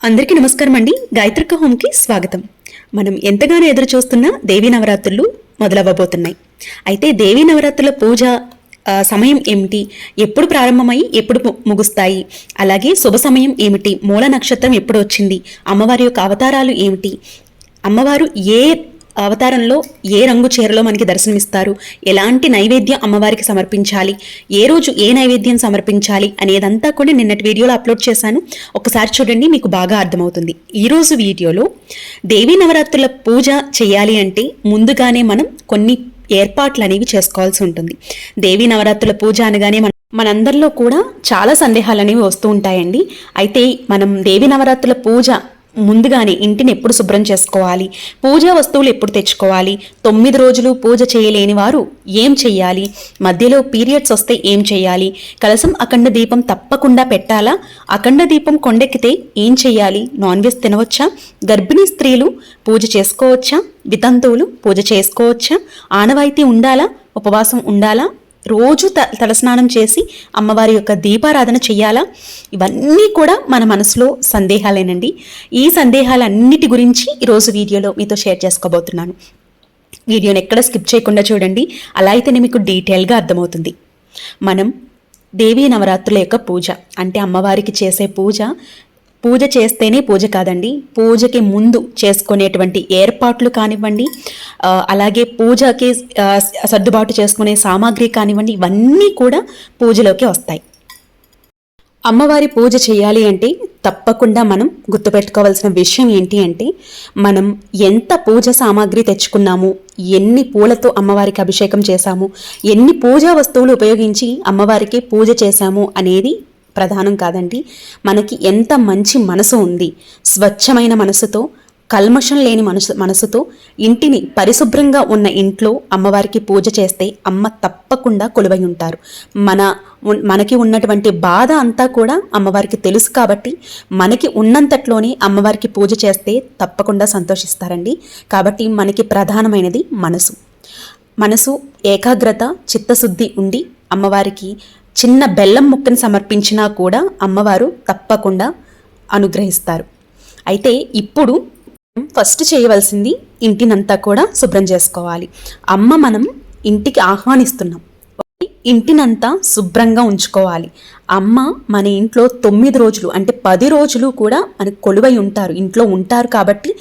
అందరికీ నమస్కారం అండి. గాయత్రిక హోమ్కి స్వాగతం. మనం ఎంతగానో ఎదురు చూస్తున్న దేవీ నవరాత్రులు మొదలవ్వబోతున్నాయి. అయితే దేవీ నవరాత్రుల పూజ సమయం ఏమిటి, ఎప్పుడు ప్రారంభమై ఎప్పుడు ముగుస్తాయి, అలాగే శుభ సమయం ఏమిటి, మూల నక్షత్రం ఎప్పుడు వచ్చింది, అమ్మవారి యొక్క అవతారాలు ఏమిటి, అమ్మవారు ఏ అవతారంలో ఏ రంగు చీరలో మనకి దర్శనమిస్తారు, ఎలాంటి నైవేద్యం అమ్మవారికి సమర్పించాలి, ఏ రోజు ఏ నైవేద్యం సమర్పించాలి అనేదంతా కూడా నిన్నటి వీడియోలో అప్లోడ్ చేశాను. ఒకసారి చూడండి, మీకు బాగా అర్థమవుతుంది. ఈరోజు వీడియోలో దేవీ నవరాత్రుల పూజ చేయాలి అంటే ముందుగానే మనం కొన్ని ఏర్పాట్లు అనేవి చేసుకోవాల్సి ఉంటుంది. దేవీ నవరాత్రుల పూజ అనగానే మనందరిలో కూడా చాలా సందేహాలు అనేవి వస్తూ ఉంటాయండి. అయితే మనం దేవీ నవరాత్రుల పూజ ముందుగానే ఇంటిని ఎప్పుడు శుభ్రం చేసుకోవాలి, పూజా వస్తువులు ఎప్పుడు తెచ్చుకోవాలి, 9 రోజులు పూజ చేయలేని వారు ఏం చెయ్యాలి, మధ్యలో పీరియడ్స్ వస్తే ఏం చెయ్యాలి, కలసం అఖండ దీపం తప్పకుండా పెట్టాలా, అఖండ దీపం కొండెక్కితే ఏం చెయ్యాలి, నాన్ వెజ్ తినవచ్చా, గర్భిణీ స్త్రీలు పూజ చేసుకోవచ్చా, వితంతువులు పూజ చేసుకోవచ్చా, ఆనవాయితీ ఉండాలా, ఉపవాసం ఉండాలా, రోజు తలస్నానం చేసి అమ్మవారి యొక్క దీపారాధన చెయ్యాలా, ఇవన్నీ కూడా మన మనసులో సందేహాలేనండి. ఈ సందేహాలన్నిటి గురించి ఈరోజు వీడియోలో మీతో షేర్ చేసుకోబోతున్నాను. వీడియోని ఎక్కడ స్కిప్ చేయకుండా చూడండి, అలా అయితేనే మీకు డీటెయిల్గా అర్థమవుతుంది. మనం దేవీ నవరాత్రుల యొక్క పూజ అంటే అమ్మవారికి చేసే పూజ చేస్తేనే పూజ కాదండి, పూజకి ముందు చేసుకునేటువంటి ఏర్పాట్లు కానివ్వండి, అలాగే పూజకి సర్దుబాటు చేసుకునే సామాగ్రి కానివ్వండి, ఇవన్నీ కూడా పూజలోకి వస్తాయి. అమ్మవారి పూజ చేయాలి అంటే తప్పకుండా మనం గుర్తుపెట్టుకోవాల్సిన విషయం ఏంటి అంటే, మనం ఎంత పూజ సామాగ్రి తెచ్చుకున్నాము, ఎన్ని పూలతో అమ్మవారికి అభిషేకం చేశాము, ఎన్ని పూజా వస్తువులు ఉపయోగించి అమ్మవారికి పూజ చేశాము అనేది ప్రధానం కాదండి. మనకి ఎంత మంచి మనసు ఉంది, స్వచ్ఛమైన మనసుతో, కల్మషం లేని మనసుతో ఇంటిని పరిశుభ్రంగా ఉన్న ఇంట్లో అమ్మవారికి పూజ చేస్తే అమ్మ తప్పకుండా కొలువై ఉంటారు. మనకి ఉన్నటువంటి బాధ అంతా కూడా అమ్మవారికి తెలుసు కాబట్టి మనకి ఉన్నంతట్లోనే అమ్మవారికి పూజ చేస్తే తప్పకుండా సంతోషిస్తారండి. కాబట్టి మనకి ప్రధానమైనది మనసు ఏకాగ్రత, చిత్తశుద్ధి ఉండి అమ్మవారికి చిన్న బెల్లం ముక్కను సమర్పించినా కూడా అమ్మవారు తప్పకుండా అనుగ్రహిస్తారు. అయితే ఇప్పుడు ఫస్ట్ చేయవలసింది ఇంటినంతా కూడా శుభ్రం చేసుకోవాలి. మనం ఇంటికి ఆహ్వానిస్తున్నాం, ఇంటినంతా శుభ్రంగా ఉంచుకోవాలి. అమ్మ మన ఇంట్లో 9 రోజులు అంటే 10 రోజులు కూడా మనకు కొలువై ఉంటారు, ఇంట్లో ఉంటారు. కాబట్టి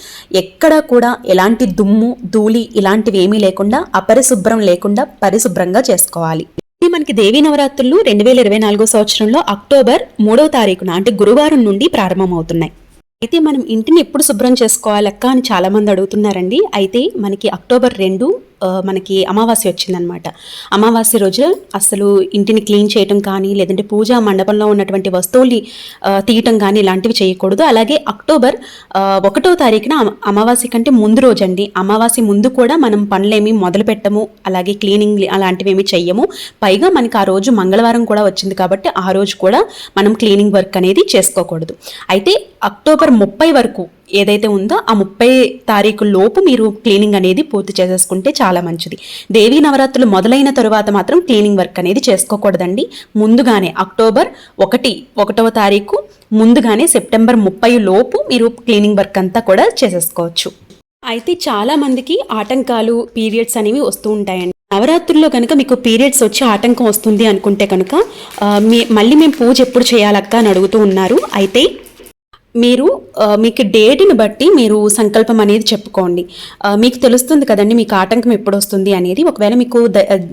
ఎక్కడ కూడా ఎలాంటి దుమ్ము ధూళి ఇలాంటివి ఏమీ లేకుండా, అపరిశుభ్రం లేకుండా పరిశుభ్రంగా చేసుకోవాలి. మనకి దేవీ నవరాత్రులు 2024 సంవత్సరంలో అక్టోబర్ 3వ తారీఖున అంటే గురువారం నుండి ప్రారంభమవుతున్నాయి. అయితే మనం ఇంటిని ఎప్పుడు శుభ్రం చేసుకోవాలక్క అని చాలామంది అడుగుతున్నారండి. అయితే మనకి అక్టోబర్ 2 మనకి అమావాస్య వచ్చిందనమాట. అమావాస్య రోజు అసలు ఇంటిని క్లీన్ చేయటం కానీ, లేదంటే పూజా మండపంలో ఉన్నటువంటి వస్తువుల్ని తీయటం కానీ ఇలాంటివి చేయకూడదు. అలాగే అక్టోబర్ 1వ తారీఖున అమావాస్య కంటే ముందు రోజు అండి, అమావాస్య ముందు కూడా మనం పనులేమి మొదలు పెట్టము, అలాగే క్లీనింగ్ అలాంటివి ఏమి చెయ్యము. పైగా మనకి ఆ రోజు మంగళవారం కూడా వచ్చింది కాబట్టి ఆ రోజు కూడా మనం క్లీనింగ్ వర్క్ అనేది చేసుకోకూడదు. అయితే అక్టోబర్ 30 వరకు ఏదైతే ఉందో ఆ 30 తారీఖు లోపు మీరు క్లీనింగ్ అనేది పూర్తి చేసేసుకుంటే చాలా మంచిది. దేవీ నవరాత్రులు మొదలైన తరువాత మాత్రం క్లీనింగ్ వర్క్ అనేది చేసుకోకూడదండి. ముందుగానే అక్టోబర్ 1వ తారీఖు ముందుగానే సెప్టెంబర్ 30 లోపు మీరు క్లీనింగ్ వర్క్ అంతా కూడా చేసేసుకోవచ్చు. అయితే చాలా మందికి ఆటంకాలు, పీరియడ్స్ అనేవి వస్తూ ఉంటాయండి. నవరాత్రుల్లో కనుక మీకు పీరియడ్స్ వచ్చి ఆటంకం వస్తుంది అనుకుంటే కనుక మళ్ళీ మేము పూజ ఎప్పుడు చేయాలక్క అని అడుగుతూ ఉన్నారు. అయితే మీరు మీకు డేట్ని బట్టి మీరు సంకల్పం అనేది చెప్పుకోండి. మీకు తెలుస్తుంది కదండి మీకు ఆటంకం ఎప్పుడు వస్తుంది అనేది. ఒకవేళ మీకు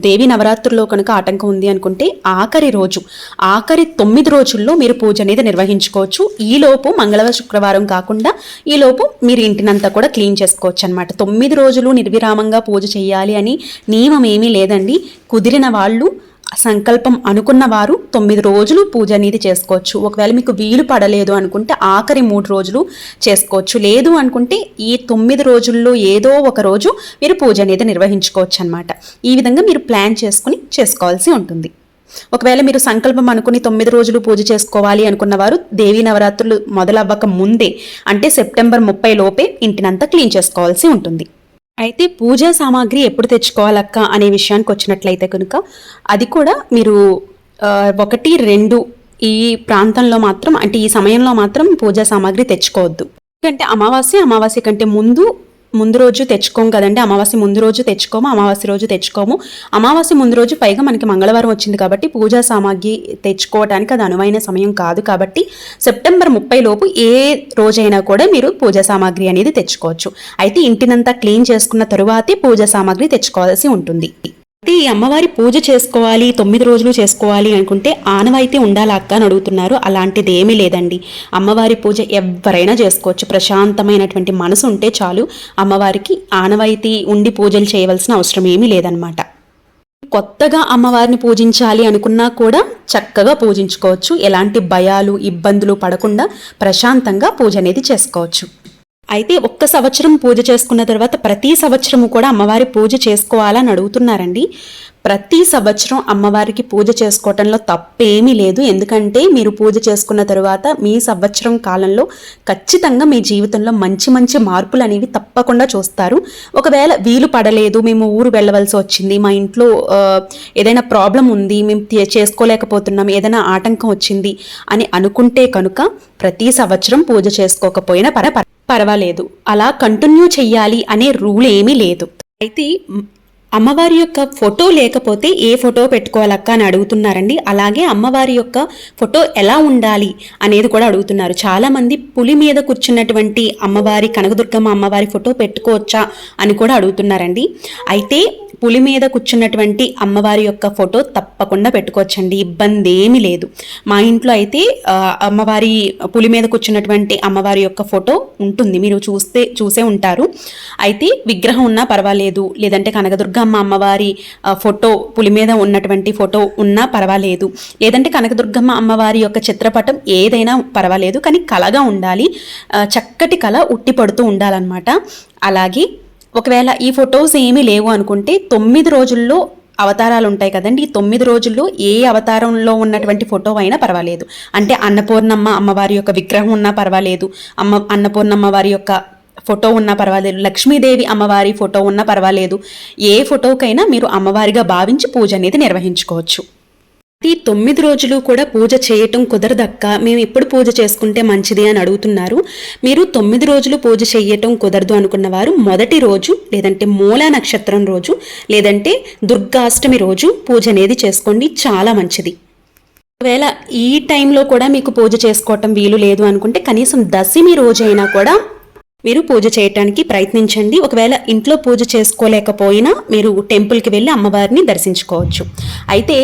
దేవీ నవరాత్రుల్లో కనుక ఆటంకం ఉంది అనుకుంటే ఆఖరి 9 రోజుల్లో మీరు పూజ అనేది నిర్వహించుకోవచ్చు. ఈలోపు మంగళవారం శుక్రవారం కాకుండా ఈలోపు మీరు ఇంటినంతా కూడా క్లీన్ చేసుకోవచ్చు అనమాట. 9 రోజులు నిర్విరామంగా పూజ చేయాలి అని నియమం ఏమీ లేదండి. కుదిరిన వాళ్ళు, సంకల్పం అనుకున్న వారు 9 రోజులు పూజ అనేది చేసుకోవచ్చు. ఒకవేళ మీకు వీలు పడలేదు అనుకుంటే ఆఖరి 3 రోజులు చేసుకోవచ్చు. లేదు అనుకుంటే ఈ 9 రోజుల్లో ఏదో ఒక రోజు మీరు పూజ అనేది నిర్వహించుకోవచ్చు అనమాట. ఈ విధంగా మీరు ప్లాన్ చేసుకుని చేసుకోవాల్సి ఉంటుంది. ఒకవేళ మీరు సంకల్పం అనుకుని 9 రోజులు పూజ చేసుకోవాలి అనుకున్నవారు దేవీ నవరాత్రులు మొదలవ్వక ముందే అంటే సెప్టెంబర్ 30 లోపే ఇంటినంతా క్లీన్ చేసుకోవాల్సి ఉంటుంది. అయితే పూజా సామాగ్రి ఎప్పుడు తెచ్చుకోవాలక్క అనే విషయానికి వచ్చినట్లయితే కనుక అది కూడా మీరు 1, 2 ఈ ప్రాంతంలో మాత్రం అంటే ఈ సమయంలో మాత్రం పూజా సామాగ్రి తెచ్చుకోవద్దు. ఎందుకంటే అమావాస్య కంటే ముందు రోజు తెచ్చుకోము కదండి. అమావాస్య ముందు రోజు తెచ్చుకోము, అమావాస్య రోజు తెచ్చుకోము. అమావాస్య ముందు రోజు పైగా మనకి మంగళవారం వచ్చింది కాబట్టి పూజా సామాగ్రి తెచ్చుకోవడానికి అది అనువైన సమయం కాదు. కాబట్టి సెప్టెంబర్ 30 లోపు ఏ రోజైనా కూడా మీరు పూజా సామాగ్రి అనేది తెచ్చుకోవచ్చు. అయితే ఇంటినంతా క్లీన్ చేసుకున్న తరువాతే పూజా సామాగ్రి తెచ్చుకోవాల్సి ఉంటుంది. అయితే ఈ అమ్మవారి పూజ చేసుకోవాలి 9 రోజులు చేసుకోవాలి అనుకుంటే ఆనవాయితీ ఉండాలా అక్క అని అడుగుతున్నారు. అలాంటిది ఏమీ లేదండి. అమ్మవారి పూజ ఎవరైనా చేసుకోవచ్చు. ప్రశాంతమైనటువంటి మనసు ఉంటే చాలు. అమ్మవారికి ఆనవాయితీ ఉండి పూజలు చేయవలసిన అవసరం ఏమీ లేదనమాట. కొత్తగా అమ్మవారిని పూజించాలి అనుకున్నా కూడా చక్కగా పూజించుకోవచ్చు. ఎలాంటి భయాలు ఇబ్బందులు పడకుండా ప్రశాంతంగా పూజ అనేది చేసుకోవచ్చు. అయితే ఒక్క సంవత్సరం పూజ చేసుకున్న తర్వాత ప్రతి సంవత్సరము కూడా అమ్మవారి పూజ చేసుకోవాలని అడుగుతున్నారండి. ప్రతి సంవత్సరం అమ్మవారికి పూజ చేసుకోవటంలో తప్పేమీ లేదు. ఎందుకంటే మీరు పూజ చేసుకున్న తరువాత మీ సంవత్సరం కాలంలో ఖచ్చితంగా మీ జీవితంలో మంచి మంచి మార్పులు అనేవి తప్పకుండా చూస్తారు. ఒకవేళ వీలు పడలేదు, మేము ఊరు వెళ్ళవలసి వచ్చింది, మా ఇంట్లో ఏదైనా ప్రాబ్లం ఉంది, మేము చేసుకోలేకపోతున్నాం, ఏదైనా ఆటంకం వచ్చింది అని అనుకుంటే కనుక ప్రతి సంవత్సరం పూజ చేసుకోకపోయినా పర్వాలేదు. అలా కంటిన్యూ చెయ్యాలి అనే రూల్ ఏమీ లేదు. అయితే అమ్మవారి యొక్క ఫోటో లేకపోతే ఏ ఫోటో పెట్టుకోవాలక్క అని అడుగుతున్నారండి. అలాగే అమ్మవారి యొక్క ఫోటో ఎలా ఉండాలి అనేది కూడా అడుగుతున్నారు. చాలామంది పులి మీద కూర్చున్నటువంటి అమ్మవారి కనకదుర్గమ్మ అమ్మవారి ఫోటో పెట్టుకోవచ్చా అని కూడా అడుగుతున్నారండి. అయితే పులి మీద కూర్చున్నటువంటి అమ్మవారి యొక్క ఫోటో తప్పకుండా పెట్టుకోవచ్చండి, ఇబ్బంది ఏమీ లేదు. మా ఇంట్లో అయితే అమ్మవారి పులి మీద కూర్చున్నటువంటి అమ్మవారి యొక్క ఫోటో ఉంటుంది, మీరు చూసే ఉంటారు. అయితే విగ్రహం ఉన్నా పర్వాలేదు, లేదంటే కనకదుర్గమ్మ అమ్మవారి ఫోటో పులి మీద ఉన్నటువంటి ఫోటో ఉన్నా పర్వాలేదు, లేదంటే కనకదుర్గమ్మ అమ్మవారి యొక్క చిత్రపటం ఏదైనా పర్వాలేదు, కానీ కళగా ఉండాలి, చక్కటి కళ ఉట్టి పడుతూ ఉండాలన్నమాట. అలాగే ఒకవేళ ఈ ఫొటోస్ ఏమీ లేవు అనుకుంటే 9 రోజుల్లో అవతారాలు ఉంటాయి కదండి. ఈ 9 రోజుల్లో ఏ అవతారంలో ఉన్నటువంటి ఫోటో అయినా పర్వాలేదు. అంటే అన్నపూర్ణమ్మ అమ్మవారి యొక్క విగ్రహం ఉన్నా పర్వాలేదు, అన్నపూర్ణమ్మ వారి యొక్క ఫోటో ఉన్నా పర్వాలేదు, లక్ష్మీదేవి అమ్మవారి ఫోటో ఉన్నా పర్వాలేదు. ఏ ఫోటోకైనా మీరు అమ్మవారిగా భావించి పూజ అనేది నిర్వహించుకోవచ్చు. ఈ 9 రోజులు కూడా పూజ చేయటం కుదరదక్క, మేము ఎప్పుడు పూజ చేసుకుంటే మంచిది అని అడుగుతున్నారు. మీరు 9 రోజులు పూజ చేయటం కుదరదు అనుకున్నవారు మొదటి రోజు, లేదంటే మూలా నక్షత్రం రోజు, లేదంటే దుర్గాష్టమి రోజు పూజ అనేది చేసుకోండి, చాలా మంచిది. ఒకవేళ ఈ టైంలో కూడా మీకు పూజ చేసుకోవటం వీలు లేదు అనుకుంటే కనీసం దశమి రోజైనా కూడా మీరు పూజ చేయటానికి ప్రయత్నించండి. ఒకవేళ ఇంట్లో పూజ చేసుకోలేకపోయినా మీరు టెంపుల్కి వెళ్ళి అమ్మవారిని దర్శించుకోవచ్చు. అయితే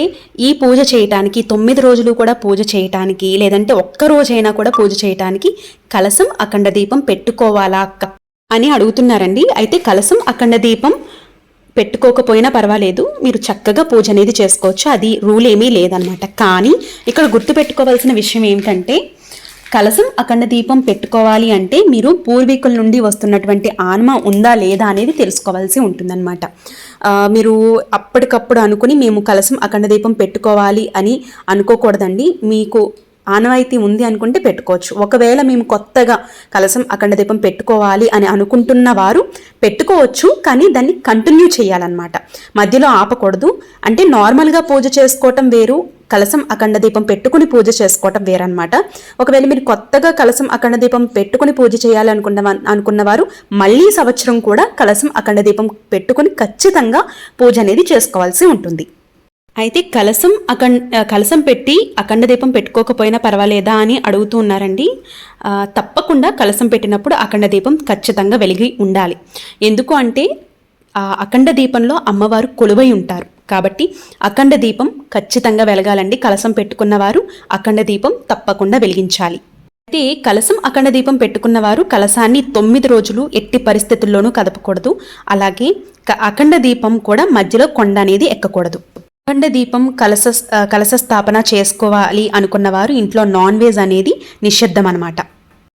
ఈ పూజ చేయటానికి 9 రోజులు కూడా పూజ చేయటానికి, లేదంటే ఒక్క రోజైనా కూడా పూజ చేయటానికి కలశం అఖండ దీపం పెట్టుకోవాలా అని అడుగుతున్నారండి. అయితే కలశం అఖండ దీపం పెట్టుకోకపోయినా పర్వాలేదు, మీరు చక్కగా పూజ అనేది చేసుకోవచ్చు, అది రూల్ ఏమీ లేదనమాట. కానీ ఇక్కడ గుర్తుపెట్టుకోవాల్సిన విషయం ఏమిటంటే కలశం అఖండ దీపం పెట్టుకోవాలి అంటే మీరు పూర్వీకుల నుండి వస్తున్నటువంటి ఆన్మ ఉందా లేదా అనేది తెలుసుకోవాల్సి ఉంటుందన్నమాట. మీరు అప్పటికప్పుడు అనుకుని మేము కలశం అఖండ దీపం పెట్టుకోవాలి అని అనుకోకూడదండి. మీకు ఆనవాయితీ ఉంది అనుకుంటే పెట్టుకోవచ్చు. ఒకవేళ మేము కొత్తగా కలశం అఖండ దీపం పెట్టుకోవాలి అని అనుకుంటున్న వారు పెట్టుకోవచ్చు, కానీ దాన్ని కంటిన్యూ చేయాలన్నమాట, మధ్యలో ఆపకూడదు. అంటే నార్మల్గా పూజ చేసుకోవటం వేరు, కలశం అఖండ దీపం పెట్టుకుని పూజ చేసుకోవటం వేరనమాట. ఒకవేళ మీరు కొత్తగా కలశం అఖండ దీపం పెట్టుకుని పూజ చేయాలి అనుకున్నవారు మళ్ళీ సంవత్సరం కూడా కలశం అఖండ దీపం పెట్టుకుని ఖచ్చితంగా పూజ అనేది చేసుకోవాల్సి ఉంటుంది. అయితే కలశం పెట్టి అఖండ దీపం పెట్టుకోకపోయినా పర్వాలేదా అని అడుగుతూ ఉన్నారండి. తప్పకుండా కలశం పెట్టినప్పుడు అఖండ దీపం ఖచ్చితంగా వెలిగి ఉండాలి. ఎందుకు అంటే అఖండ దీపంలో అమ్మవారు కొలువై ఉంటారు కాబట్టి అఖండ దీపం ఖచ్చితంగా వెలగాలండి. కలశం పెట్టుకున్నవారు అఖండ దీపం తప్పకుండా వెలిగించాలి. అయితే కలశం అఖండ దీపం పెట్టుకున్నవారు కలశాన్ని 9 రోజులు ఎట్టి పరిస్థితుల్లోనూ కదపకూడదు. అలాగే అఖండ దీపం కూడా మధ్యలో కొండ అనేది ఎక్కకూడదు. అఖండ దీపం కలశ స్థాపన చేసుకోవాలి అనుకున్నవారు ఇంట్లో నాన్ వెజ్ అనేది నిషిద్ధం అన్నమాట.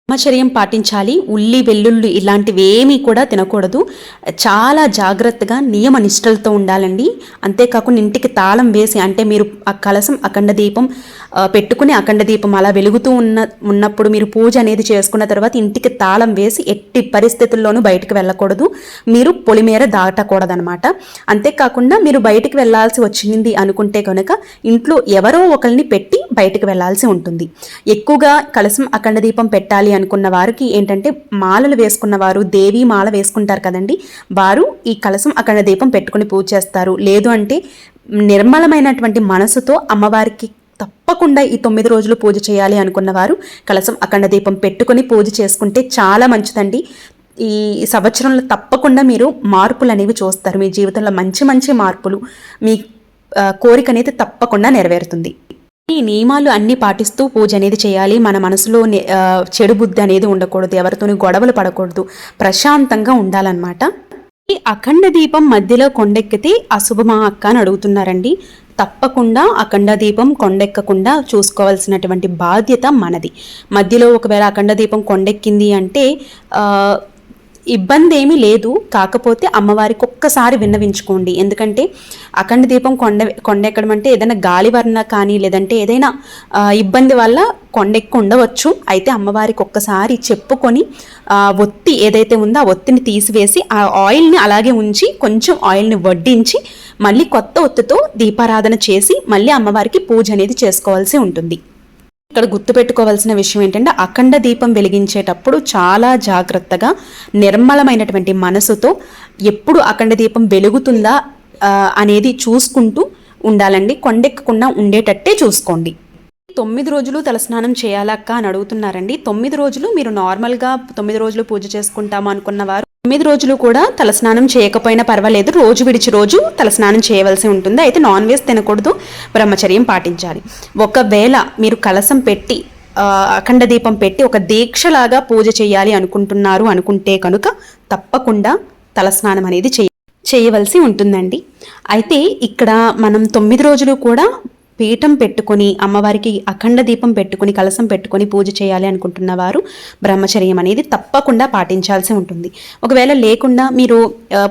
బ్రహ్మచర్యం పాటించాలి. ఉల్లి వెల్లుల్లి ఇలాంటివేమీ కూడా తినకూడదు. చాలా జాగ్రత్తగా నియమ నిష్టలతో ఉండాలండి. అంతేకాకుండా ఇంటికి తాళం వేసి, అంటే మీరు ఆ కలశం అఖండ దీపం పెట్టుకుని అఖండ దీపం అలా వెలుగుతూ ఉన్నప్పుడు మీరు పూజ అనేది చేసుకున్న తర్వాత ఇంటికి తాళం వేసి ఎట్టి పరిస్థితుల్లోనూ బయటకు వెళ్ళకూడదు, మీరు పొలిమేర దాటకూడదనమాట. అంతేకాకుండా మీరు బయటికి వెళ్ళాల్సి వచ్చింది అనుకుంటే కనుక ఇంట్లో ఎవరో ఒకరిని పెట్టి బయటకు వెళ్ళాల్సి ఉంటుంది. ఎక్కువగా కలశం అఖండ దీపం పెట్టాలి అనుకున్న వారికి ఏంటంటే మాలలు వేసుకున్న వారు దేవీ మాల వేసుకుంటారు కదండి, వారు ఈ కలశం అఖండ దీపం పెట్టుకుని పూజ చేస్తారు. లేదు అంటే నిర్మలమైనటువంటి మనసుతో అమ్మవారికి తప్పకుండా ఈ 9 రోజులు పూజ చేయాలి అనుకున్న వారు కలశం అఖండ దీపం పెట్టుకుని పూజ చేసుకుంటే చాలా మంచిదండి. ఈ సంవత్సరంలో తప్పకుండా మీరు మార్పులు అనేవి చూస్తారు. మీ జీవితంలో మంచి మంచి మార్పులు, మీ కోరిక అనేది తప్పకుండా నెరవేరుతుంది. ఈ నియమాలు అన్ని పాటిస్తూ పూజ అనేది చేయాలి. మన మనసులో చెడు బుద్ధి అనేది ఉండకూడదు, ఎవరితోని గొడవలు పడకూడదు, ప్రశాంతంగా ఉండాలన్నమాట. ఈ అఖండ దీపం మధ్యలో కొండెక్కితే అశుభమా అక్క అని అడుగుతున్నారండి. తప్పకుండా అఖండ దీపం కొండెక్కకుండా చూసుకోవాల్సినటువంటి బాధ్యత మనది. మధ్యలో ఒకవేళ అఖండ దీపం కొండెక్కింది అంటే ఇబ్బంది ఏమీ లేదు, కాకపోతే అమ్మవారికి ఒక్కసారి విన్నవించుకోండి. ఎందుకంటే అఖండ దీపం కొండెక్కడం అంటే ఏదైనా గాలివర్ణ కానీ లేదంటే ఏదైనా ఇబ్బంది వల్ల కొండెక్కి ఉండవచ్చు. అయితే అమ్మవారికి ఒక్కసారి చెప్పుకొని ఒత్తి ఏదైతే ఉందో ఆ ఒత్తిని తీసివేసి ఆ ఆయిల్ని అలాగే ఉంచి కొంచెం ఆయిల్ని వడ్డించి మళ్ళీ కొత్త ఒత్తితో దీపారాధన చేసి మళ్ళీ అమ్మవారికి పూజ అనేది చేసుకోవాల్సి ఉంటుంది. ఇక్కడ గుర్తుపెట్టుకోవాల్సిన విషయం ఏంటంటే అఖండ దీపం వెలిగించేటప్పుడు చాలా జాగ్రత్తగా నిర్మలమైనటువంటి మనసుతో ఎప్పుడు అఖండ దీపం వెలుగుతుందా అనేది చూసుకుంటూ ఉండాలండి. కొండెక్కకుండా ఉండేటట్టే చూసుకోండి. 9 రోజులు తలస్నానం చేయాలక్క అని అడుగుతున్నారండి. 9 రోజులు మీరు నార్మల్గా 9 రోజులు పూజ చేసుకుంటాము అనుకున్న వారు 9 రోజులు కూడా తలస్నానం చేయకపోయినా పర్వాలేదు, రోజు విడిచి రోజు తలస్నానం చేయవలసి ఉంటుంది. అయితే నాన్ వెజ్ తినకూడదు, బ్రహ్మచర్యం పాటించాలి. ఒకవేళ మీరు కలశం పెట్టి అఖండ దీపం పెట్టి ఒక దీక్షలాగా పూజ చేయాలి అనుకుంటే కనుక తప్పకుండా తలస్నానం అనేది చేయవలసి ఉంటుందండి. అయితే ఇక్కడ మనం 9 రోజులు కూడా పీఠం పెట్టుకొని అమ్మవారికి అఖండ దీపం పెట్టుకుని కలశం పెట్టుకొని పూజ చేయాలి అనుకుంటున్న వారు బ్రహ్మచర్యం అనేది తప్పకుండా పాటించాల్సి ఉంటుంది. ఒకవేళ లేకుండా మీరు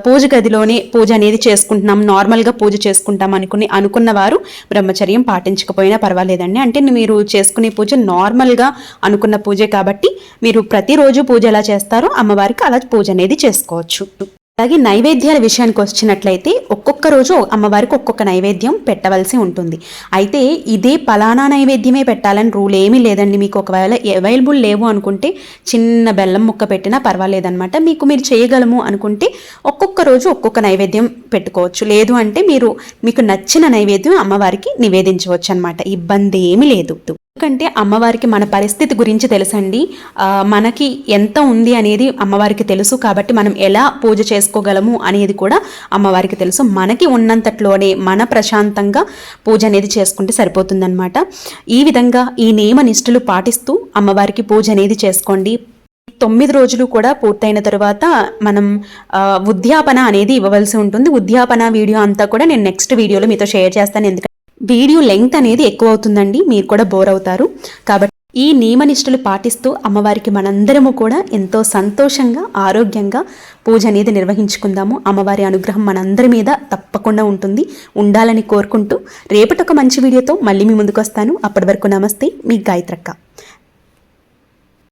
పూజ గదిలోనే పూజ అనేది చేసుకుంటున్నాం, నార్మల్గా పూజ చేసుకుంటాం అనుకున్న వారు బ్రహ్మచర్యం పాటించకపోయినా పర్వాలేదండి. అంటే మీరు చేసుకునే పూజ నార్మల్గా అనుకున్న పూజే కాబట్టి మీరు ప్రతిరోజు పూజ ఎలా చేస్తారో అమ్మవారికి అలా పూజ అనేది చేసుకోవచ్చు. అలాగే నైవేద్యాల విషయానికి వచ్చినట్లయితే ఒక్కొక్క రోజు అమ్మవారికి ఒక్కొక్క నైవేద్యం పెట్టవలసి ఉంటుంది. అయితే ఇదే పలానా నైవేద్యమే పెట్టాలని రూల్ ఏమీ లేదండి. మీకు ఒకవేళ అవైలబుల్ లేవు అనుకుంటే చిన్న బెల్లం ముక్క పెట్టినా పర్వాలేదన్నమాట. మీరు చేయగలము అనుకుంటే ఒక్కొక్క రోజు ఒక్కొక్క నైవేద్యం పెట్టుకోవచ్చు. లేదు అంటే మీకు నచ్చిన నైవేద్యం అమ్మవారికి నివేదించవచ్చు అనమాట. ఇబ్బంది ఏమీ లేదు. ఎందుకంటే అమ్మవారికి మన పరిస్థితి గురించి తెలుసండి, మనకి ఎంత ఉంది అనేది అమ్మవారికి తెలుసు. కాబట్టి మనం ఎలా పూజ చేసుకోగలము అనేది కూడా అమ్మవారికి తెలుసు. మనకి ఉన్నంతట్లోనే మన ప్రశాంతంగా పూజ అనేది చేసుకుంటే సరిపోతుందన్నమాట. ఈ విధంగా ఈ నియమ నిష్ఠలు పాటిస్తూ అమ్మవారికి పూజ అనేది చేసుకోండి. 9 రోజులు కూడా పూర్తయిన తర్వాత మనం ఉద్యాపన అనేది ఇవ్వవలసి ఉంటుంది. ఉద్యాపన వీడియో అంతా కూడా నేను నెక్స్ట్ వీడియోలో మీతో షేర్ చేస్తాను. ఎందుకంటే వీడియో లెంగ్త్ అనేది ఎక్కువ అవుతుందండి, మీరు కూడా బోర్ అవుతారు. కాబట్టి ఈ నియమనిష్టలు పాటిస్తూ అమ్మవారికి మనందరము కూడా ఎంతో సంతోషంగా ఆరోగ్యంగా పూజ అనేది నిర్వహించుకుందాము. అమ్మవారి అనుగ్రహం మనందరి మీద తప్పకుండా ఉండాలని కోరుకుంటూ రేపటి ఒక మంచి వీడియోతో మళ్ళీ మీ ముందుకు వస్తాను. అప్పటి వరకు నమస్తే, మీ గాయత్రక్క.